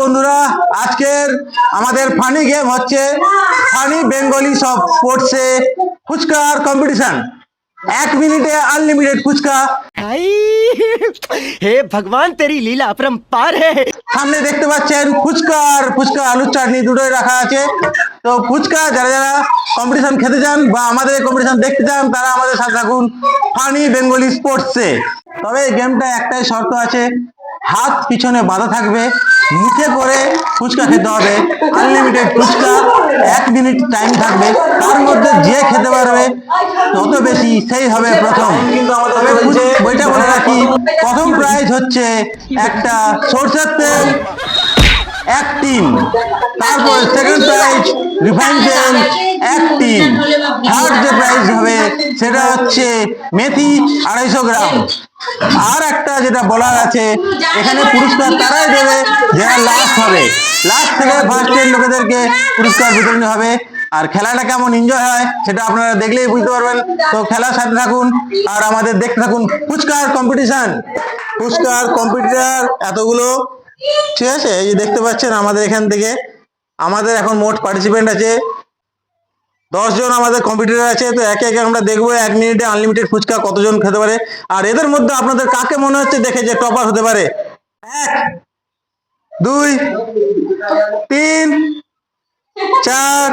বন্ধুরা, আজকের আমাদের ফানি গেম হচ্ছে ফানি বেঙ্গলি সব স্পোর্টসে ফুচকার কম্পিটিশন। 1 মিনিটে আনলিমিটেড ফুচকা। हे भगवान तेरी लीला अपरंपार है। সামনে দেখতে পাচ্ছেন ফুচকা আলুর চাটনি দুটোই রাখা আছে। তো ফুচকা যারা যারা কম্পিটিশন খেতে চান বা আমাদের কম্পিটিশন দেখতে চান তারা আমাদের সাথে থাকুন ফানি বেঙ্গলি স্পোর্টসে। তবে এই গেমটা একটাই শর্ত আছে, হাত পিছনে বাঁধা থাকবে, মুখে করে ফুচকা খেতে হবে। আনলিমিটেড ফুচকা, 1 মিনিট টাইম থাকবে, তার মধ্যে যে খেতে পারবে তত বেশি সেই হবে প্রথম। তবে বইটা বলে রাখি, প্রথম প্রাইজ হচ্ছে একটা সরষের তেল 1 টিন, তারপর সেকেন্ড প্রাইজ রিফাইন্ড তেল 1 টিন, থার্ড যে প্রাইজ হবে সেটা হচ্ছে মেথি 250 গ্রাম। আর একটা যেটা বলার আছে, এখানে পুরস্কার তারাই দেবে যারা লাস্ট হবে, লাস্ট থেকে ফার্স্টের লোকেদেরকে পুরস্কার বিতরণ হবে। আর খেলাটা কেমন এনজয় হয় সেটা আপনারা দেখলেই বুঝতে পারবেন। তো খেলার সাথে থাকুন আর আমাদের দেখতে থাকুন ফুচকার কম্পিটিশন। ফুচকার কম্পিটিটর এতগুলো, ঠিক আছে? এই যে দেখতে পাচ্ছেন আমাদের এখান থেকে আমাদের এখন মোট পার্টিসিপেন্ট আছে 10 জন আমাদের কম্পিটিটর আছে। তো একে একে আমরা দেখবো 1 মিনিটে আনলিমিটেড ফুচকা কতজন খেতে পারে। আর এদের মধ্যে আপনাদের কাকে মনে হচ্ছে দেখে যে টপার হতে পারে? 1 2 3 4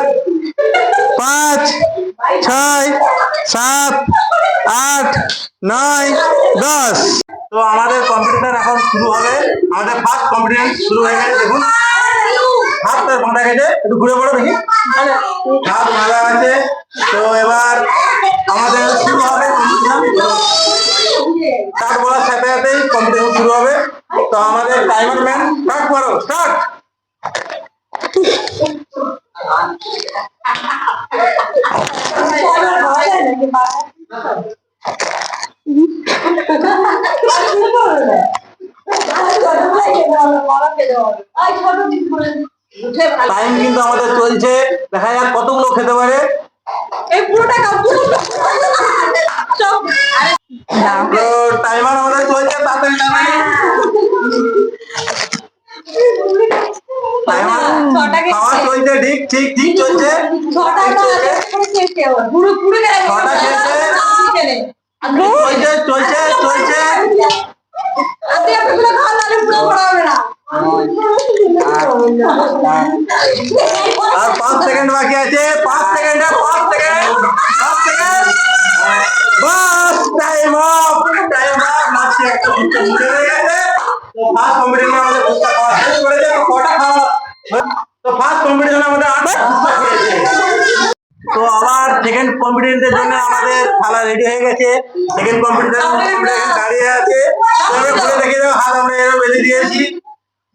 5 6 7 8 9 10। তো আমাদের কম্পিটিশন এখন শুরু হবে। আমাদের ফার্স্ট কম্পিটিশন শুরু হয়ে গেছে। দেখুন হাত তার বাঁধা গেছে, একটু ঘুরে পড়ো দেখি, হাত বাঁধা আছে। তো এবার আমাদের শুরু হবে কম্পিটিশন। স্টার্ট বলার সাথে সাথেই কম্পিটিশন শুরু হবে। তো আমাদের টাইমার ম্যান স্টার্ট করো, স্টার্ট। টাইম কিন্তু আমাদের চলছে, দেখা যাক কতগুলো খেতে পারে। টাইমার আমাদের চলছে, তাড়াতাড়ি খাওয়া চলছে, ঠিক ঠিক ঠিক চলছে। চলছে চলছে। আর 5 সেকেন্ড বাকি আছে, 5 সেকেন্ডে 5 সেকেন্ড, 5 সেকেন্ড, বাস টাইম আপ, টাইম আপ। লাস্টে একটা ফুচকা মুখে হয়ে গেছে। তো ফার্স্ট কম্পিটিশনে আমাদের ফুচকা খাওয়া শেষ করেছে। কটা খাওয়া? তো ফার্স্ট কম্পিটিশনে আমাদের 8টা ফুচকা খেয়েছে। তো আবার সেকেন্ড কম্পিটিশনের জন্য আমাদের থালা রেডি হয়ে গেছে। সেকেন্ড কম্পিটিশন দাঁড়িয়ে আছে। ঘুরে দেখে দাও, হাত আমরা এরকম বেঁধে দিয়েছি,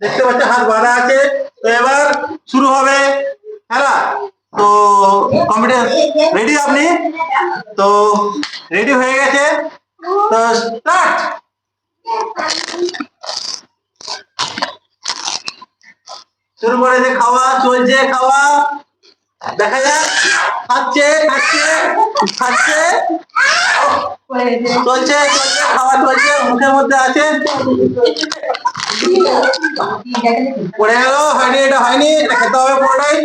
দেখতে পাচ্ছ হাত বাঁধা আছে। তো এবার শুরু হবে খেলা। তো কম্পিটিশন রেডি আপনি? তো রেডি হয়ে গেছে, তো স্টার্ট। শুরু করেছে, খাওয়া চলছে, খাওয়া দেখা যাক। খাচ্ছে খাচ্ছে খাচ্ছে, চলছে চলছে, খাওয়া চলছে, মুখের মধ্যে আছে। পড়ে গেল, হয়নি, এটা হয়নি, এটা খেতে হবে পুরোটাই।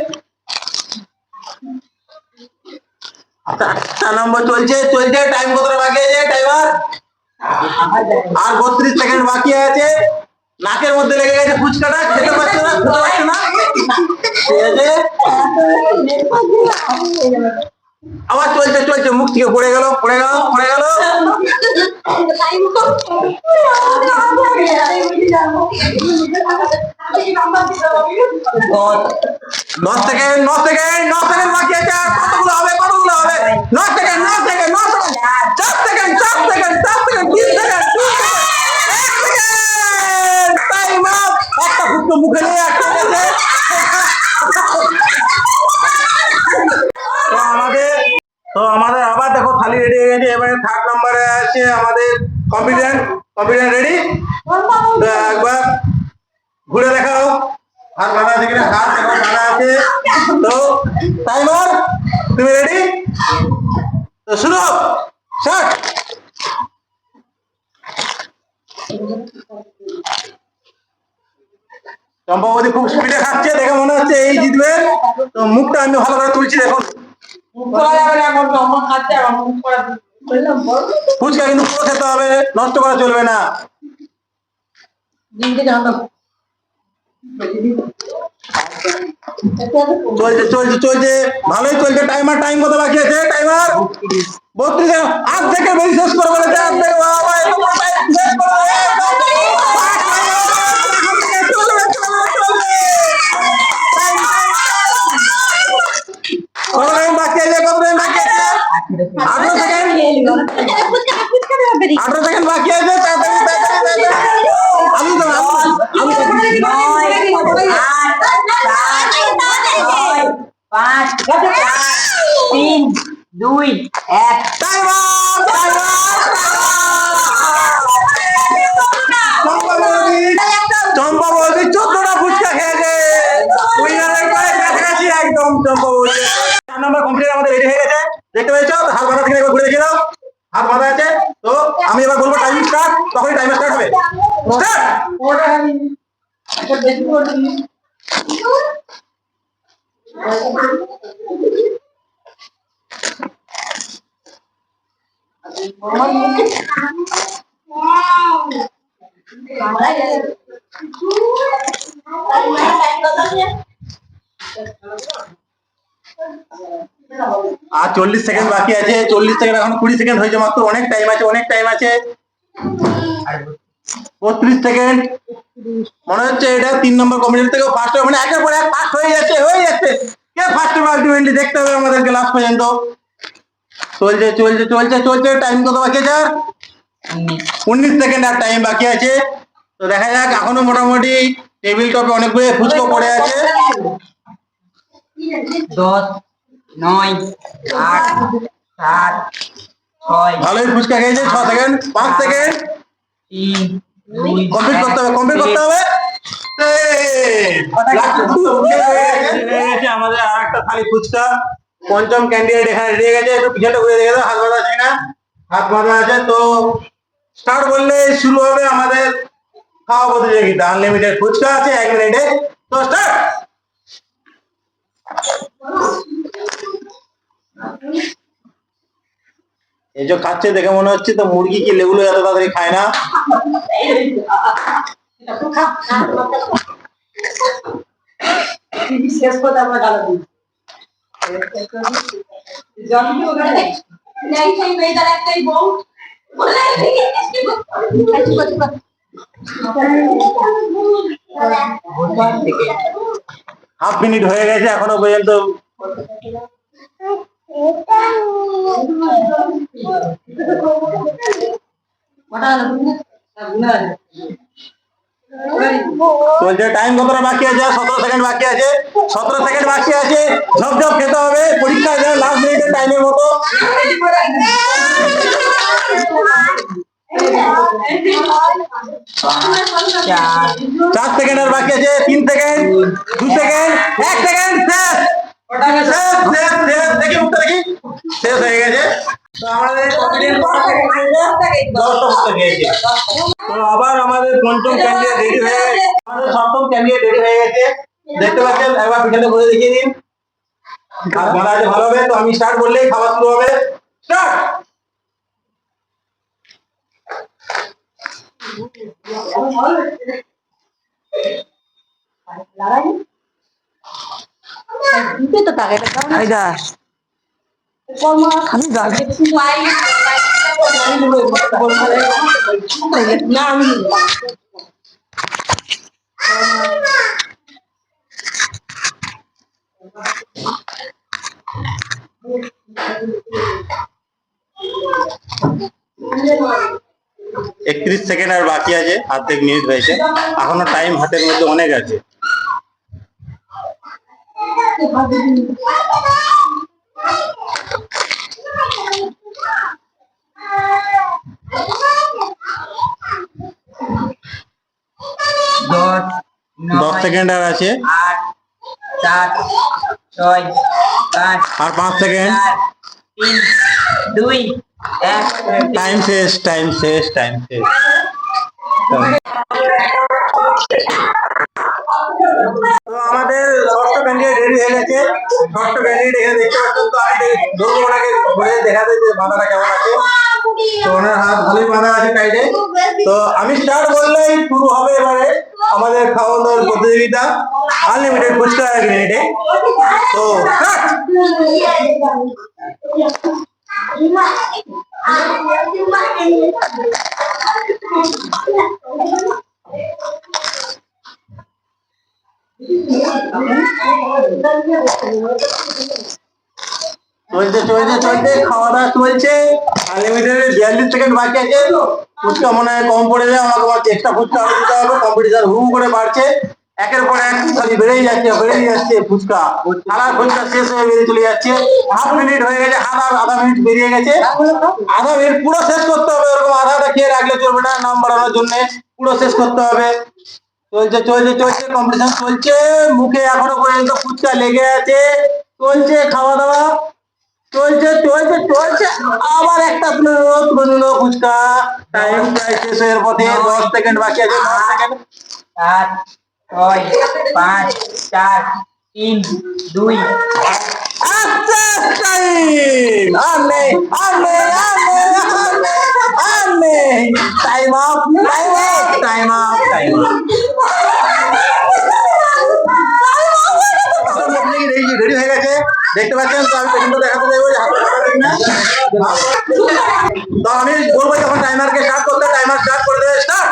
4 নম্বর চলছে চলছে। টাইম কতটা বাকি আছে? টাইমার আর 32 সেকেন্ড বাকি আছে। নাকের মধ্যে লেগে গেছে ফুচকাটা, খেতে পারছে না, খেতে পারছে না, ঠিক আছে। আবার চলছে চলছে, মুখ থেকে পড়ে গেল পড়ে গেল পড়ে গেল। 9 সেকেন্ড 9 সেকেন্ড 9 সেকেন্ড বাকি আছে। আর কতগুলো হবে? কতগুলো হবে? 9 second 9 second 9 second, 4 second 4 second 4 second, 3 second 2 second, 1 second. Time up. একটা ফুটবল মুখে নিয়ে আটকে গেছে। তো আমাদের আবার দেখো থালি রেডি হয়ে গেছে। এবারে থার্ড নম্বরে আছে আমাদের কম্পিটিশন। Competition ready? তো একবার ঘুরে দেখাও, হাত বাঁধা আছে কিনা। হাত এখন বাঁধা আছে। তো টাইমার, তুমি রেডি? তো শুরু, স্টার্ট। চম্পাবতী খুব স্পিডে খাচ্ছে, দেখে মনে হচ্ছে এই জিতবে। তো মুখটা আমি ভালো করে তুলছি, দেখুন ফুচকা কিন্তু পুরো খেতে হবে, নষ্ট করা চলবে না। চলছে চলছে চলছে, ভালোই চলছে। টাইমার টাইম কত বাকি আছে? টাইমার 32, আধ থেকে বেশি শেষ করে বলেছে। আধ থেকে বাবা, এত বড় time শেষ করে দেবে। কত টাইম বাকি আছে? কত টাইম বাকি আছে? 18 সেকেন্ড। 18 সেকেন্ড বাকি আছে। তাড়াতাড়ি তাড়াতাড়ি তাড়াতাড়ি। আমি তো পাঁচ, চার, তিন, দুই, এক। চম্পাবতী 14টা ফুচকা খেয়েছে। উইনারের প্রায় কাছাকাছি একদম চম্পাবতী। 4 নম্বর কমপ্লিট আমাদের রেডি হয়ে গেছে, দেখতে পেয়েছো? হাত বাঁধা থেকে একবার ঘুরে দেখে দাও, হাত বাঁধা আছে। তো আমি এবার বলবো টাইম স্টার্ট, তখনই টাইম স্টার্ট হবে। আর 40 সেকেন্ড বাকি আছে। 40 সেকেন্ড, এখন 20 সেকেন্ড হয়েছে মাত্র। অনেক টাইম আছে, অনেক টাইম আছে। 32 সেকেন্ড। মনে হচ্ছে এটা 3 নম্বর কম্পিটিশন থেকে ফার্স্ট হবে, মানে একের পর এক ফার্স্ট হয়ে যাচ্ছে হয়ে যাচ্ছে। কে ফার্স্ট হবে আলটিমেটলি দেখতে হবে আমাদেরকে লাস্ট পর্যন্ত। চলছে চলছে চলছে চলছে। টাইম কত বাকি আছে? 19 সেকেন্ড আর টাইম বাকি আছে। তো দেখা যাক, এখনো মোটামুটি টেবিল টপে অনেকগুলো ফুচকা পড়ে আছে। 10, 9, 8, 7, 6, ভালোই ফুচকা খেয়েছে। 6 সেকেন্ড, 5 সেকেন্ড। 3, 2, কমপ্লিট করতে হবে, কমপ্লিট করতে হবে। আমাদের আর একটা থালি ফুচকা। পঞ্চম ক্যান্ডিডেট এখানে রেডি গেছে। একটু পিছনটা ঘুরে দেখে দাও, হাত বাঁধা আছে না? হাত বাঁধা আছে। তো স্টার্ট বললে শুরু হবে আমাদের খাওয়া প্রতিযোগিতা। আনলিমিটেড ফুচকা আছে 1 মিনিটে। তো স্টার্ট। এই যে খাচ্ছে দেখে মনে হচ্ছে তো মুরগি কি লেগুলো এত তাড়াতাড়ি খায় না। শেষ করতে আমরা গালো দিই। হাফ মিনিট হয়ে গেছে এখনো পর্যন্ত। চলছে। টাইম কতটা বাকি আছে? 17 সেকেন্ড বাকি আছে। 17 সেকেন্ড বাকি আছে। ঝপঝপ খেতে হবে, পরীক্ষা দেওয়া লাস্ট মিনিটের টাইমের মতো। 4 সেকেন্ড আর বাকি আছে। 3 সেকেন্ড, 2 সেকেন্ড, 1 সেকেন্ড। শেষ শেষ শেষ শেষ। দেখি মুখটা দেখি। শেষ হয়ে গেছে। তো আমাদের কম্পিটিশন 10টা ফুচকা খেয়েছে। তো আবার আমাদের পঞ্চম ক্যান্ডিডেট রেডি হয়ে গেছে। আমাদের সপ্তম ক্যান্ডিডেট রেডি হয়ে গেছে, দেখতে পাচ্ছেন। একবার পিছনে ঘুরে দেখিয়ে দিন। আর বলা আছে ভালো হবে। তো আমি স্টার্ট বললেই খাওয়া শুরু হবে। স্টার্ট। একত্রিশ সেকেন্ড আর বাকি আছে। অর্ধেক মিনিট হয়েছে, এখনো টাইম হাতের মধ্যে অনেক আছে। দশ সেকেন্ড আর আছে। 8, 7, 6, 5, আর 5 সেকেন্ড। 3, 2, 1। টাইম শেষ টাইম শেষ টাইম শেষ। হয়ে গেছে ছোট্ট ক্যান্ডিডেট এখানে দেখতে পাচ্ছেন। তো আমি ধরবো ওনাকে ধরে দেখাতে যে বাঁধাটা কেমন আছে। তো ওনার হাত ভালোই বাঁধা আছে টাইটে। তো আমি স্টার্ট করলেই শুরু হবে এবারে আমাদের খাওয়া দাওয়ার প্রতিযোগিতা আনলিমিটেড ফুচকা গ্রেনেডে। তো চলছে চলছে চলছে খাওয়া দাওয়া চলছে। আনলিমিটেড 42 সেকেন্ড বাকি আছে। ফুচকা মনে হয় কম পড়ে যায়, আমাকে এক্সট্রা ফুচকা আরো দিতে হবে। কম্পিটিশন হুম করে বাড়ছে, একের পর এক খালি বেড়েই যাচ্ছে ফুচকা। সারা ফুচকা শেষ হয়ে বেরিয়ে চলে যাচ্ছে। হাফ মিনিট হয়ে গেছে, আধা মিনিট বেরিয়ে গেছে। আধা মিনিট পুরো শেষ করতে হবে, ওরকম আধাটা খেয়ে রাখলে চলবে না, নাম বাড়ানোর জন্য পুরো শেষ করতে হবে। চলছে চলছে চলছে কম্পিটিশন চলছে, মুখে এখনো পর্যন্ত ফুচকা লেগে আছে। চলছে খাওয়া দাওয়া, চলছে চলছে চলছে। আবার একটা তুলে নিল ফুচকা। টাইম প্রায় শেষ হয়ে পথে, 10 সেকেন্ড বাকি আছে। 10 সেকেন্ড। 7 6 5 4 3 2 আচ্ছা টাইম আনে আনে আনে আনে আনে time up time up time up time up. Ready হয়ে গেছে দেখতে পাচ্ছেন। তো আমি পেছনটা দেখাতে দেবো যে হাতে না। তো আমি বলবো যখন টাইমারকে স্টার্ট করতে, টাইমার স্টার্ট করে দেবে। স্টার্ট।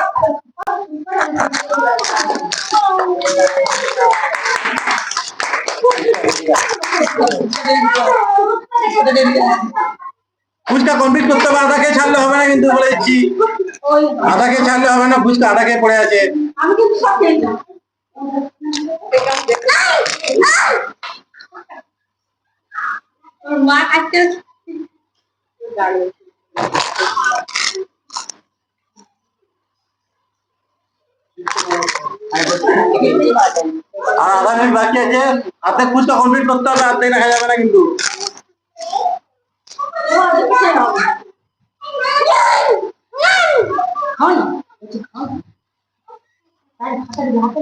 ফুচকা কমপ্লিট করতে হবে, আধাকে ছাড়লে হবে না কিন্তু বলে দিচ্ছি। আধাকে ছাড়লে হবে না, ফুচকা আধাকে পড়ে আছে। আমি কিন্তু সব খেয়ে যাই। তোর মা খাচ্ছে আর আধা মিনিট বাকি আছে, আর্ধেক ফুচকা কমপ্লিট করতে হবে, আর্ধেক রাখা যাবে না কিন্তু।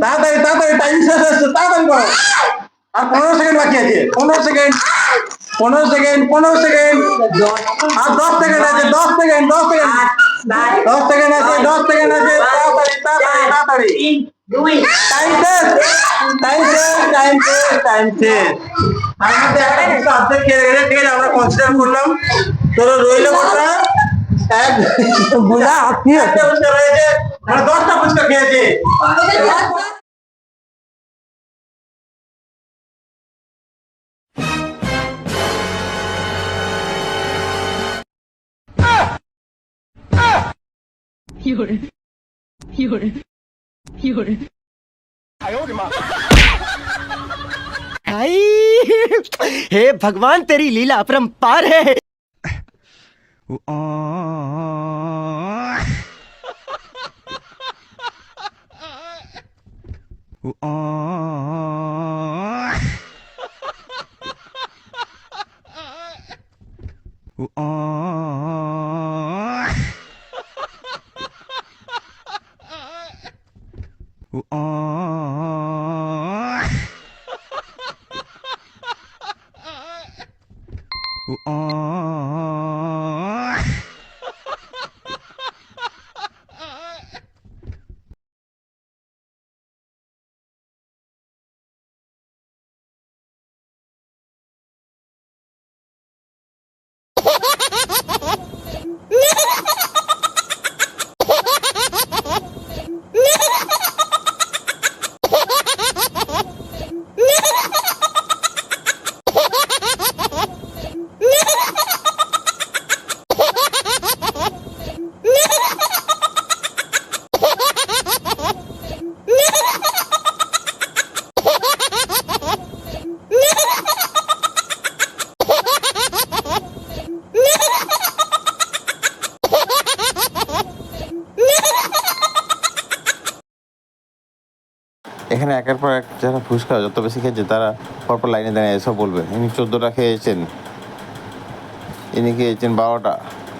তাড়াতাড়ি তাড়াতাড়ি, টাইম শেষ হচ্ছে, তাড়াতাড়ি করো। আর 15 সেকেন্ড বাকি আছে। 15 সেকেন্ড 15 সেকেন্ড 15 সেকেন্ড। আর 10 সেকেন্ড আছে। 10 সেকেন্ড 10 সেকেন্ড 10 সেকেন্ড আছে। 10 সেকেন্ড আছে। তাড়াতাড়ি তাড়াতাড়ি তাড়াতাড়ি। 2 টাইম শেষ টাইম শেষ টাইম শেষ টাইম শেষ। তার মধ্যে একটা ফুচকা অর্ধেক খেয়ে গেছে। ঠিক আছে, আমরা কনসিডার করলাম। তো রইল কতটা? এক বুঝা কি একটা ফুচকা রয়েছে, মানে 10টা ফুচকা খেয়েছে। भाई हे भगवान तेरी लीला अपरंपार है। এখানে একের পর এক যারা ফুচকা যত বেশি খেয়েছে তারা পরপর লাইনে দাঁড়িয়ে এসব বলবে ইনি 14টা খেয়েছেন, ইনি খেয়েছেন 12টা,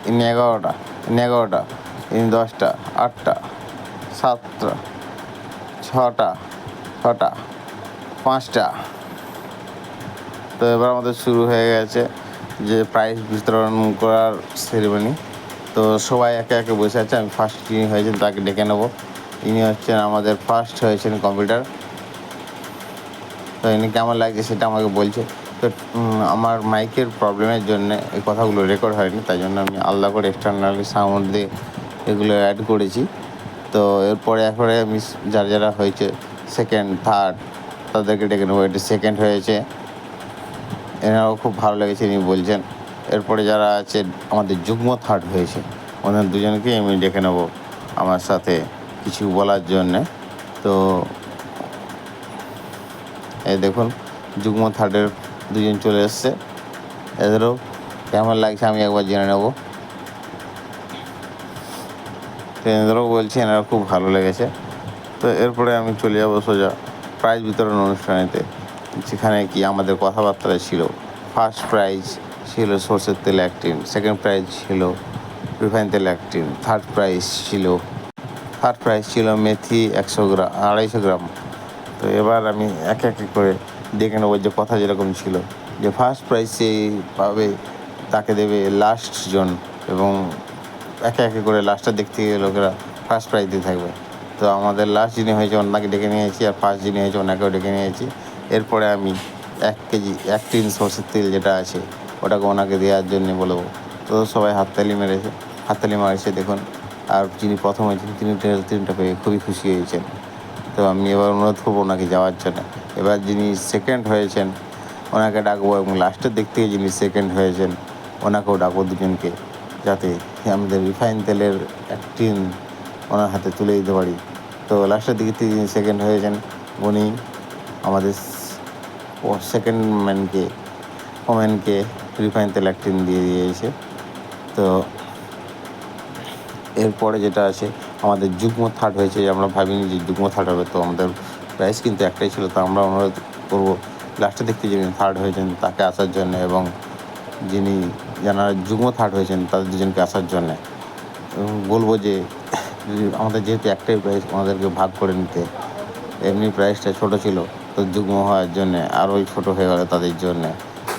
ইনি 11টা, ইনি 11টা, ইনি 10টা, 8টা, 7টা, 6টা, 5টা, তো এবার আমাদের শুরু হয়ে গেছে যে প্রাইজ বিতরণ করার সেরিমনি। তো সবাই একে একে বসে আছে। আমি ফার্স্ট যিনি হয়েছেন তাকে ডেকে নেবো। ইনি হচ্ছেন আমাদের ফার্স্ট হয়েছেন কম্পিউটার। তো ইনি কেমন লাগছে সেটা আমাকে বলছে। তো আমার মাইকের প্রবলেমের জন্য এই কথাগুলো রেকর্ড হয়নি, তাই জন্য আমি আলাদা করে এক্সটার্নালি সাউন্ড দিয়ে এগুলো অ্যাড করেছি। তো এরপরে একবারে আমি যারা যারা হয়েছে সেকেন্ড থার্ড তাদেরকে ডেকে নেবো। এটা সেকেন্ড হয়েছে, এনারাও খুব ভালো লেগেছে ইনি বলছেন। এরপরে যারা আছে আমাদের যুগ্ম থার্ড হয়েছে ওদের দুজনকে আমি ডেকে নেবো আমার সাথে কিছু বলার জন্যে। তো এই দেখুন যুগ্ম থার্ডের দুজন চলে এসছে, এদেরও কেমন লাগছে আমি একবার জেনে নেব। তো এদেরও বলছি এনারা খুব ভালো লেগেছে। তো এরপরে আমি চলে যাবো সোজা প্রাইজ বিতরণ অনুষ্ঠানেতে, যেখানে কি আমাদের কথাবার্তা ছিল। ফার্স্ট প্রাইজ ছিল সরষের তেল 1 টিন, সেকেন্ড প্রাইজ ছিল রিফাইন তেল 1 টিন, থার্ড প্রাইজ ছিল মেথি 250 গ্রাম। তো এবার আমি এক এক করে দেখে নেবো যে কথা যেরকম ছিল, যে ফার্স্ট প্রাইজ সে পাবে তাকে দেবে লাস্ট জন, এবং একে একে করে লাস্টটা দেখতে গিয়ে লোকেরা ফার্স্ট প্রাইজ দিয়ে থাকবে। তো আমাদের লাস্ট যিনি হয়েছে ওনাকে ডেকে নিয়েছি, আর ফার্স্ট যিনি হয়েছে ওনাকেও ডেকে নিয়েছি। এরপরে আমি 1 কেজি 1 টিন সরষের তেল যেটা আছে ওটাকে ওনাকে দেওয়ার জন্য বলবো। তো সবাই হাততালি মারছে দেখুন। আর যিনি প্রথম হয়েছেন তিনি তিনটা পেয়ে খুবই খুশি হয়েছেন। তো আমি এবার অনুরোধ করবো ওনাকে যাওয়ার জন্য। এবার যিনি সেকেন্ড হয়েছেন ওনাকে ডাকবো, এবং লাস্টের দিক থেকে যিনি সেকেন্ড হয়েছেন ওনাকেও ডাকবো দুজনকে, যাতে আমাদের রিফাইন তেলের 1 টিন ওনার হাতে তুলে দিতে পারি। তো লাস্টের দিকে যিনি সেকেন্ড হয়েছেন উনি আমাদের সেকেন্ড ওম্যানকে রিফাইন তেল 1 টিন দিয়ে দিয়েছে। তো এরপরে যেটা আছে আমাদের যুগ্ম থার্ড হয়েছে, আমরা ভাবিনি যে যুগ্ম থার্ড হবে। তো আমাদের প্রাইস কিন্তু একটাই ছিল। তো আমরা অনুরোধ করবো লাস্টের দিক থেকে যিনি থার্ড হয়েছেন তাকে আসার জন্য, এবং যারা যুগ্ম থার্ড হয়েছেন তাদের দুজনকে আসার জন্যে। এবং বলবো যে আমাদের যেহেতু একটাই প্রাইস ওনাদেরকে ভাগ করে নিতে। এমনি প্রাইসটা ছোটো ছিল, তো যুগ্ম হওয়ার জন্যে আরও ছোটো হয়ে গেলো তাদের জন্যে।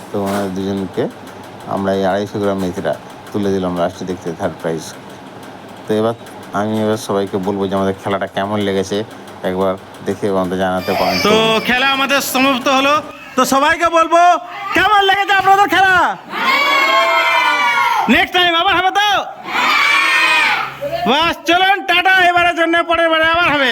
তো ওনাদের দুজনকে আমরা এই 250 গ্রাম মেথিটা তুলে দিলাম লাস্টের দিক থেকে থার্ড প্রাইজ। তো আমি সবাইকে বলবো যে আমাদের খেলাটা কেমন লেগেছে একবার দেখে আমাদের জানাতে পারেন। তো খেলা আমাদের সমাপ্ত হলো। তো সবাইকে বলবো কেমন লেগেছে আপনাদের খেলা। নেক্সট টাইম আবার হবে তো। বাস চলুন টাটা, এবারের জন্য পরের বারে আবার হবে।